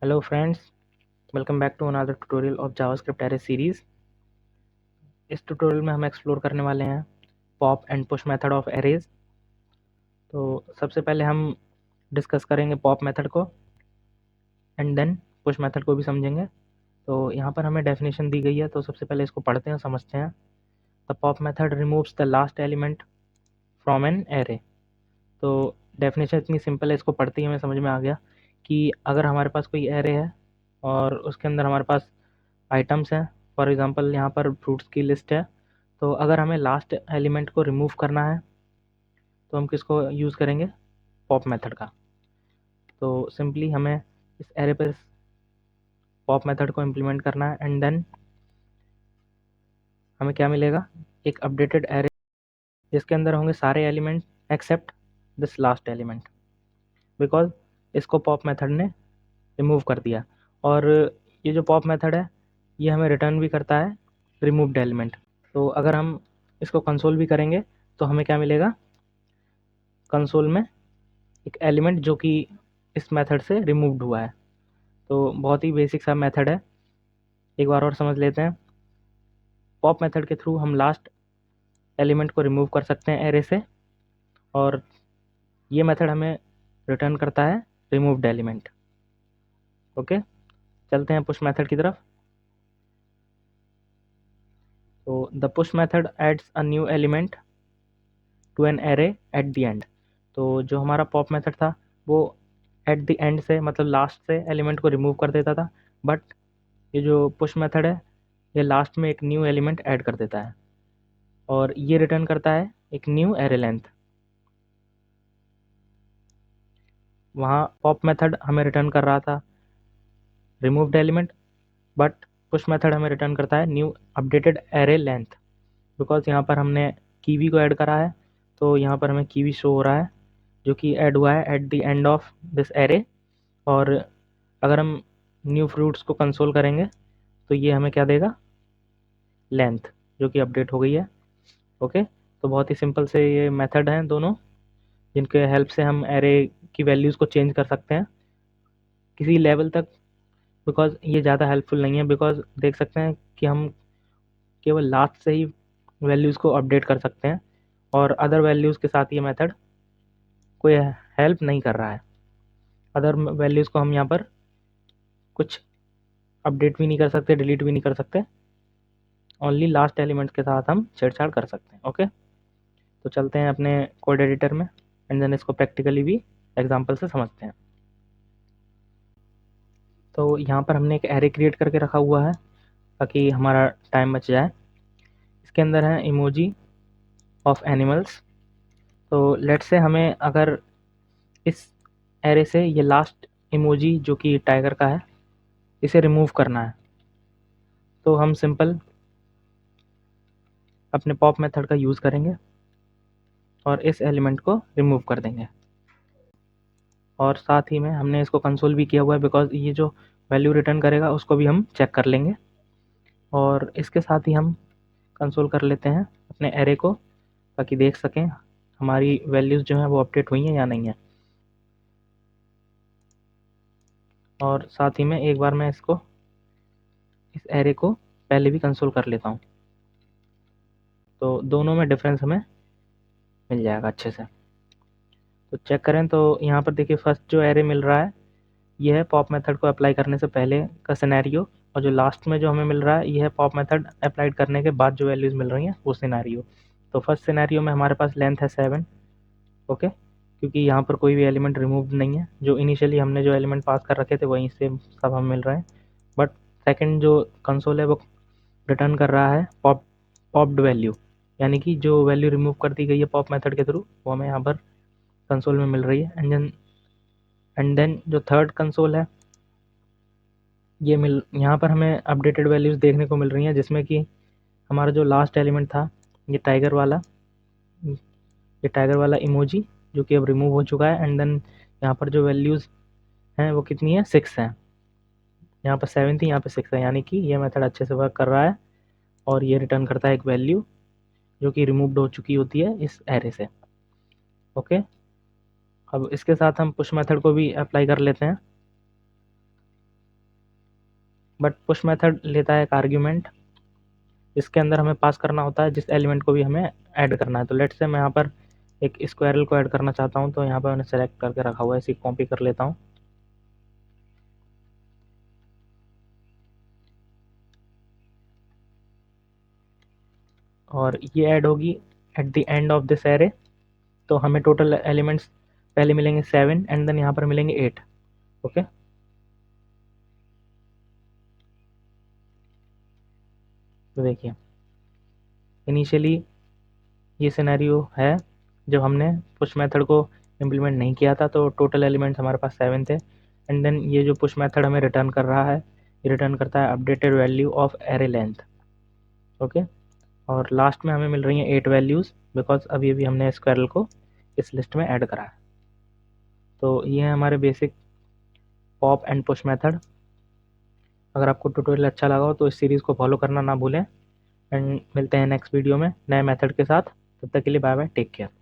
Hello friends, welcome back to another tutorial of JavaScript Array series. इस tutorial में हम explore करने वाले हैं pop and push method of arrays. तो सबसे पहले हम डिस्कस करेंगे पॉप मेथड को एंड देन पुश मेथड को भी समझेंगे। तो यहाँ पर हमें डेफिनेशन दी गई है, तो सबसे पहले इसको पढ़ते हैं, समझते हैं। The pop method removes the last element from an array. तो डेफिनेशन इतनी सिंपल है, इसको पढ़ते ही हमें समझ में आ गया कि अगर हमारे पास कोई एरे है और उसके अंदर हमारे पास आइटम्स हैं, फॉर एग्जांपल यहाँ पर फ्रूट्स की लिस्ट है, तो अगर हमें लास्ट एलिमेंट को रिमूव करना है तो हम किसको यूज़ करेंगे? पॉप मेथड का। तो सिंपली हमें इस एरे पर पॉप मेथड को इम्प्लीमेंट करना है एंड देन हमें क्या मिलेगा? एक अपडेटेड एरे जिसके अंदर होंगे सारे element except this last element, because इसको पॉप मेथड ने रिमूव कर दिया। और ये जो पॉप मेथड है ये हमें रिटर्न भी करता है रिमूव्ड एलिमेंट। तो अगर हम इसको कंसोल भी करेंगे तो हमें क्या मिलेगा? कंसोल में एक एलिमेंट जो कि इस मेथड से रिमूव्ड हुआ है। तो बहुत ही बेसिक सा मेथड है, एक बार और समझ लेते हैं। पॉप मेथड के थ्रू हम लास्ट एलिमेंट को रिमूव कर सकते हैं एरे से, और ये मेथड हमें रिटर्न करता है रिमूव्ड एलिमेंट। ओके, चलते हैं पुश मेथड की तरफ। तो the push method adds a new element to an array at the end. तो जो हमारा पॉप मेथड था वो एट द एंड से, मतलब लास्ट से, एलिमेंट को रिमूव कर देता था, बट ये जो पुश मेथड है ये लास्ट में एक न्यू एलिमेंट ऐड कर देता है और ये रिटर्न करता है एक न्यू एरे लेंथ। वहाँ पॉप मेथड हमें रिटर्न कर रहा था removed element, but push method हमें रिटर्न करता है new updated array length, because यहाँ पर हमने कीवी को ऐड करा है। तो यहाँ पर हमें कीवी शो हो रहा है जो कि ऐड हुआ है eight the end of this array. और अगर हम न्यू फ्रूट्स को कंसोल करेंगे तो ये हमें क्या देगा? लेंथ, जो कि अपडेट हो गई है। ओके, तो बहुत ही सिंपल से ये मेथड हैं दोनों, जिनके हेल्प से हम एरे की वैल्यूज़ को चेंज कर सकते हैं किसी लेवल तक। बिकॉज ये ज़्यादा हेल्पफुल नहीं है, बिकॉज देख सकते हैं कि हम केवल लास्ट से ही वैल्यूज़ को अपडेट कर सकते हैं और अदर वैल्यूज़ के साथ ये मेथड कोई हेल्प नहीं कर रहा है। अदर वैल्यूज़ को हम यहाँ पर कुछ अपडेट भी नहीं कर सकते, डिलीट भी नहीं कर सकते, ओनली लास्ट एलिमेंट्स के साथ हम छेड़छाड़ कर सकते हैं। ओके, तो चलते हैं अपने कोड एडिटर में एंड देन इसको प्रैक्टिकली भी एग्जांपल से समझते हैं। तो यहाँ पर हमने एक एरे क्रिएट करके रखा हुआ है ताकि हमारा टाइम बच जाए। इसके अंदर है इमोजी ऑफ एनिमल्स। तो लेट से हमें अगर इस एरे से ये लास्ट इमोजी जो कि टाइगर का है इसे रिमूव करना है, तो हम सिंपल अपने पॉप मेथड का यूज़ करेंगे और इस एलिमेंट को रिमूव कर देंगे। और साथ ही में हमने इसको कंसोल भी किया हुआ है, बिकॉज ये जो वैल्यू रिटर्न करेगा उसको भी हम चेक कर लेंगे। और इसके साथ ही हम कंसोल कर लेते हैं अपने एरे को ताकि देख सकें हमारी वैल्यूज़ जो हैं वो अपडेट हुई हैं या नहीं है। और साथ ही में एक बार मैं इसको, इस एरे को पहले भी कंसोल कर लेता हूँ, तो दोनों में डिफरेंस हमें मिल जाएगा अच्छे से। तो चेक करें तो यहाँ पर देखिए फर्स्ट जो एरे मिल रहा है ये है पॉप मेथड को अप्लाई करने से पहले का सिनेरियो, और जो लास्ट में जो हमें मिल रहा है ये है पॉप मेथड अप्लाइड करने के बाद जो वैल्यूज़ मिल रही हैं वो सिनेरियो। तो फर्स्ट सिनेरियो में हमारे पास लेंथ है 7। ओके, क्योंकि यहाँ पर कोई भी एलिमेंट रिमूव नहीं है, जो इनिशियली हमने जो एलिमेंट पास कर रखे थे वहीं से सब हमें मिल रहे हैं। बट सेकंड जो कंसोल है वो रिटर्न कर रहा है पॉप्ड वैल्यू, यानी कि जो वैल्यू रिमूव कर दी गई है पॉप मेथड के थ्रू वो हमें यहाँ पर कंसोल में मिल रही है। एंड देन जो थर्ड कंसोल है ये यहाँ पर हमें अपडेटेड वैल्यूज़ देखने को मिल रही हैं, जिसमें कि हमारा जो लास्ट एलिमेंट था ये टाइगर वाला इमोजी जो कि अब रिमूव हो चुका है। एंड देन यहाँ पर जो वैल्यूज़ हैं वो कितनी है? 6 हैं। यहाँ पर 7 थी, यहाँ पर 6 है, यानी कि ये मेथड अच्छे से वर्क कर रहा है और ये रिटर्न करता है एक वैल्यू जो कि रिमूव्ड हो चुकी होती है इस एरे से। ओके, अब इसके साथ हम पुश मेथड को भी अप्लाई कर लेते हैं। बट पुश मेथड लेता है एक आर्ग्यूमेंट, इसके अंदर हमें पास करना होता है जिस एलिमेंट को भी हमें ऐड करना है। तो लेट्स से मैं यहाँ पर एक स्क्वायरल को ऐड करना चाहता हूँ, तो यहाँ पर मैंने सेलेक्ट करके रखा हुआ है, इसी कॉपी कर लेता हूँ। और ये ऐड होगी eight the end of this array. तो हमें टोटल एलिमेंट्स पहले मिलेंगे 7 एंड देन यहाँ पर मिलेंगे 8। ओके, तो देखिए इनिशियली ये सिनेरियो है जब हमने पुश मेथड को इम्प्लीमेंट नहीं किया था, तो टोटल एलिमेंट्स हमारे पास 7 थे। एंड देन ये जो पुश मेथड हमें रिटर्न कर रहा है, ये रिटर्न करता है updated value of array length. Okay, और लास्ट में हमें मिल रही हैं 8 वैल्यूज़, बिकॉज अभी अभी हमने स्क्वायरल को इस लिस्ट में ऐड करा है। तो ये है हमारे basic pop and push method. अगर आपको ट्यूटोरियल अच्छा लगा हो तो इस सीरीज़ को फॉलो करना ना भूलें, एंड मिलते हैं नेक्स्ट वीडियो में नए मेथड के साथ। तब तक के लिए बाय बाय, टेक केयर।